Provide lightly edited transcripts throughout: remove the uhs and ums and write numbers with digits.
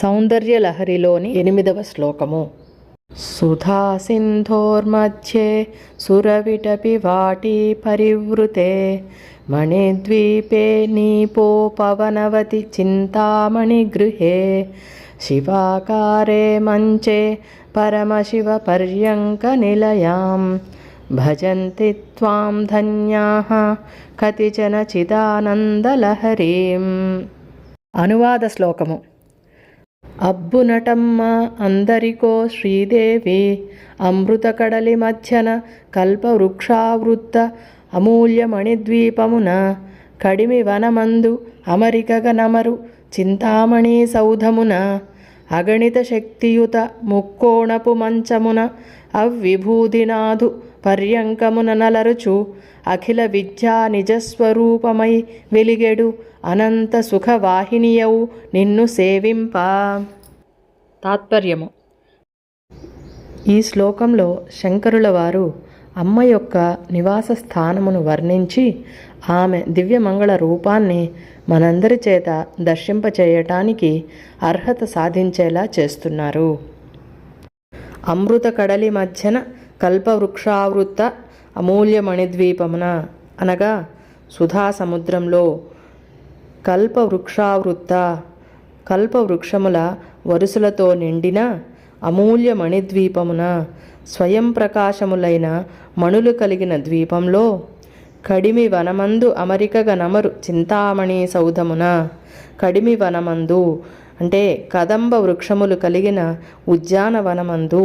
సౌందర్యలహరిలోని 8వ శ్లోకము. సుధా సింధోర్మధ్యే సురవిటపి వాటీ పరివృతే మణిద్వీపే నీపోపవనవతి చింతామణిగృహే శివాకారే మంచే పరమశివ పర్యంక నిలయాం భజంతి త్వాం ధన్యాః కతిచన చిదానందలహరీం. అనువాద శ్లోకము. అబ్బునటమ్మ అందరికో శ్రీదేవి అమృత కడలి మధ్యన కల్పవృక్షావృత్త అమూల్యమణిద్వీపమున కడిమి వనమందు అమరికగ నమరు చింతామణి సౌధమున అగణిత శక్తియుత ముక్కోణపు మంచమున అవ్విభూదినాథు పర్యంకమున నలరుచు అఖిల విద్యా నిజస్వరూపమై వెలిగెడు అనంత సుఖవాహినియౌ నిన్ను సేవింప. తాత్పర్యము. ఈ శ్లోకంలో శంకరుల వారు అమ్మ యొక్క నివాస స్థానమును వర్ణించి ఆమె దివ్యమంగళ రూపాన్ని మనందరి చేత దర్శింపచేయటానికి అర్హత సాధించేలా చేస్తున్నారు. అమృత కడలి మధ్యన కల్పవృక్షావృత అమూల్యమణిద్వీపమున అనగా సుధా సముద్రంలో కల్పవృక్షముల వరుసలతో నిండిన అమూల్య మణిద్వీపమున స్వయం ప్రకాశములైన మణులు కలిగిన ద్వీపంలో కడిమి వనమందు అమరికగ నమరు చింతామణి సౌధమున కడిమి వనమందు అంటే కదంబ వృక్షములు కలిగిన ఉద్యానవనమందు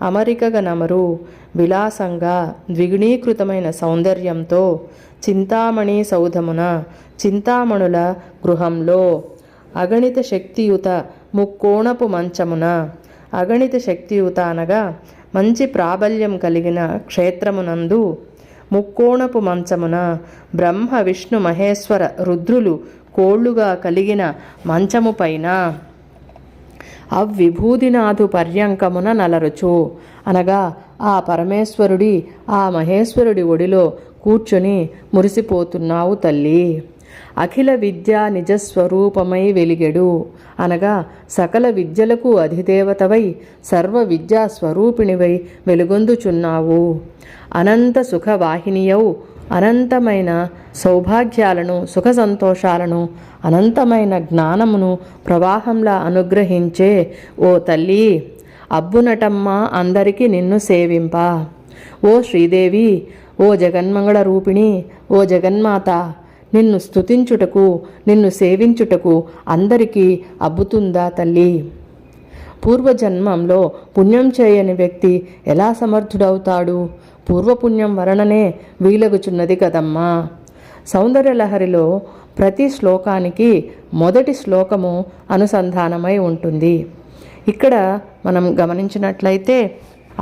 అమరికగ నమరు విలాసంగా ద్విగుణీకృతమైన సౌందర్యంతో చింతామణి సౌధమున చింతామణుల గృహంలో అగణిత శక్తియుత ముక్కోణపు మంచమున అగణిత శక్తియుత అనగా మంచి ప్రాబల్యం కలిగిన క్షేత్రమునందు ముక్కోణపు మంచమున బ్రహ్మ విష్ణు మహేశ్వర రుద్రులు కోళ్లుగా కలిగిన మంచము పైన అవ్విభూదినాథు పర్యంకమున నలరుచు అనగా ఆ పరమేశ్వరుడి ఆ మహేశ్వరుడి ఒడిలో కూర్చొని మురిసిపోతున్నావు తల్లి. అఖిల విద్యా నిజస్వరూపమై వెలిగెడు అనగా సకల విద్యలకు అధిదేవతవై సర్వ విద్యా స్వరూపిణివై వెలుగొందుచున్నావు. అనంత సుఖవాహినియౌ అనంతమైన సౌభాగ్యాలను సుఖ సంతోషాలను అనంతమైన జ్ఞానమును ప్రవాహంలా అనుగ్రహించే ఓ తల్లి, అబ్బునటమ్మ అందరికీ నిన్ను సేవింప. ఓ శ్రీదేవి, ఓ జగన్మంగళ రూపిణి, ఓ జగన్మాత, నిన్ను స్తుతించుటకు నిన్ను సేవించుటకు అందరికీ అబ్బుతుందా తల్లి? పూర్వజన్మంలో పుణ్యం చేయని వ్యక్తి ఎలా సమర్థుడవుతాడు? పూర్వపుణ్యం వలననే వీలగుచున్నది కదమ్మా. సౌందర్యలహరిలో ప్రతి శ్లోకానికి మొదటి శ్లోకము అనుసంధానమై ఉంటుంది. ఇక్కడ మనం గమనించినట్లయితే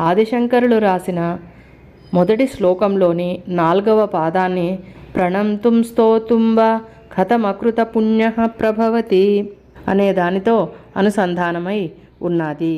ఆదిశంకరులు రాసిన మొదటి శ్లోకంలోని 4వ పాదాన్ని ప్రణంతుం స్తోతుం వా కథమకృత పుణ్య ప్రభవతి అనే దానితో అనుసంధానమై ఉన్నది.